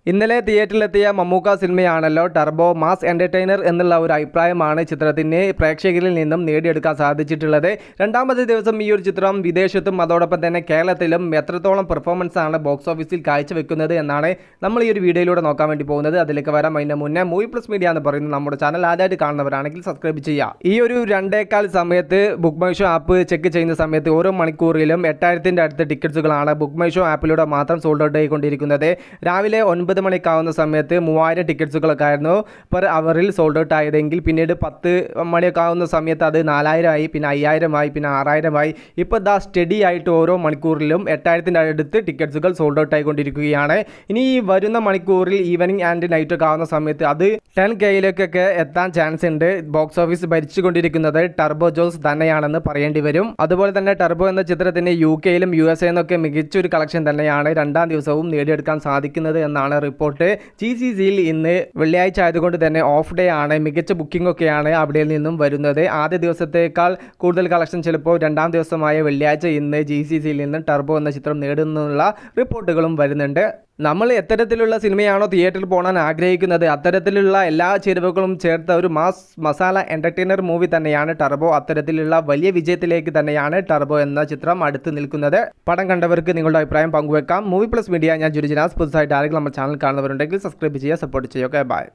ഇന്നലെ തിയേറ്ററിലെത്തിയ Mammukka സിനിമയാണല്ലോ turbo. Mass entertainer എന്നുള്ള ഒരു അഭിപ്രായമാണ് ചിത്രത്തിന് പ്രേക്ഷകരിൽ നിന്നും നേടിയെടുക്കാൻ സാധിച്ചിട്ടുള്ളത്. രണ്ടാമത്തെ ദിവസം ഈ ഒരു ചിത്രം വിദേശത്തും അതോടൊപ്പം തന്നെ കേരളത്തിലും എത്രത്തോളം പെർഫോമൻസ് ആണ് ബോക്സ് ഓഫീസിൽ കാഴ്ചവെക്കുന്നത് എന്നാണ് നമ്മൾ ഈ ഒരു വീഡിയോയിലൂടെ നോക്കാൻ വേണ്ടി പോകുന്നത്. അതിലേക്ക് വരാം അതിന് മുന്നേ മൂവി പ്ലസ് മീഡിയ എന്ന് പറയുന്നത് നമ്മുടെ ചാനൽ ആദ്യമായിട്ട് കാണുന്നവരാണെങ്കിൽ സബ്സ്ക്രൈബ് ചെയ്യുക. ഈ ഒരു 2:15 സമയത്ത് book my show app check ചെയ്യുന്ന സമയത്ത് ഓരോ മണിക്കൂറിലും 8000 അടുത്ത ടിക്കറ്റ്സുകളാണ് ബുക്ക് മൈ ഷോ ആപ്പിലൂടെ മാത്രം സോൾഡ് ഔട്ട് ആയിക്കൊണ്ടിരിക്കുന്നത്. രാവിലെ 9 മണിക്കാവുന്ന സമയത്ത് 3000 ടിക്കറ്റ്സുകളൊക്കെ ആയിരുന്നു പെർ അവറിൽ സോൾഡ് ഔട്ട് ആയതെങ്കിൽ പിന്നീട് 10 മണിയൊക്കെ ആവുന്ന സമയത്ത് അത് 4000 ആയി, പിന്നെ 5000 ആയി, പിന്നെ 6000 ആയി. ഇപ്പോൾ ദാ സ്റ്റഡി ആയിട്ട് ഓരോ മണിക്കൂറിലും 8000 അടുത്ത് ടിക്കറ്റ്സുകൾ സോൾഡ് ഔട്ട് ആയിക്കൊണ്ടിരിക്കുകയാണ്. ഇനി ഈ വരുന്ന മണിക്കൂറിൽ ഈവനിങ് ആൻഡ് നൈറ്റ് ഒക്കെ ആവുന്ന സമയത്ത് അത് 10Kയിലേക്കൊക്കെ എത്താൻ ചാൻസ് ഉണ്ട്. ബോക്സ് ഓഫീസ് ഭരിച്ചുകൊണ്ടിരിക്കുന്നത് ടർബോ ജോസ് തന്നെയാണെന്ന് പറയേണ്ടി വരും. അതുപോലെ തന്നെ ടർബോ എന്ന ചിത്രത്തിന് UK-യിലും USA എന്നൊക്കെ മികച്ചൊരു കളക്ഷൻ തന്നെയാണ് രണ്ടാം ദിവസവും നേടിയെടുക്കാൻ സാധിക്കുന്നത് എന്നാണ് റിപ്പോർട്ട്. GCCയിൽ ഇന്ന് വെള്ളിയാഴ്ച ആയതുകൊണ്ട് തന്നെ ഓഫ് ഡേ ആണ്. മികച്ച ബുക്കിംഗ് ഒക്കെയാണ് അവിടെ നിന്നും വരുന്നത്. ആദ്യ ദിവസത്തേക്കാൾ കൂടുതൽ കളക്ഷൻ ചിലപ്പോൾ രണ്ടാം ദിവസമായ വെള്ളിയാഴ്ച ഇന്ന് GCCയിൽ നിന്ന് ടർബോ എന്ന ചിത്രം നേടുന്നുള്ള റിപ്പോർട്ടുകളും വരുന്നുണ്ട്. നമ്മൾ എത്തരത്തിലുള്ള സിനിമയാണോ തിയേറ്ററിൽ പോകാൻ ആഗ്രഹിക്കുന്നത് അത്തരത്തിലുള്ള എല്ലാ ചേരുവകളും ചേർത്ത ഒരു മാസ് മസാല എന്റർടൈനർ മൂവി തന്നെയാണ് ടർബോ. അത്തരത്തിലുള്ള വലിയ വിജയത്തിലേക്ക് തന്നെയാണ് ടർബോ എന്ന ചിത്രം അടുത്ത് നിൽക്കുന്നത്. പടം കണ്ടവർക്ക് നിങ്ങളുടെ അഭിപ്രായം പങ്കുവെക്കാം. മൂവി പ്ലസ് മീഡിയ, ഞാൻ ജുരിജിനാസ്. പുതുസായിട്ട് ആരെങ്കിലും നമ്മുടെ ചാനൽ കാണുന്നവരുണ്ടെങ്കിൽ സബ്സ്ക്രൈബ് ചെയ്യുക, സപ്പോർട്ട് ചെയ്യുക. Okay, by.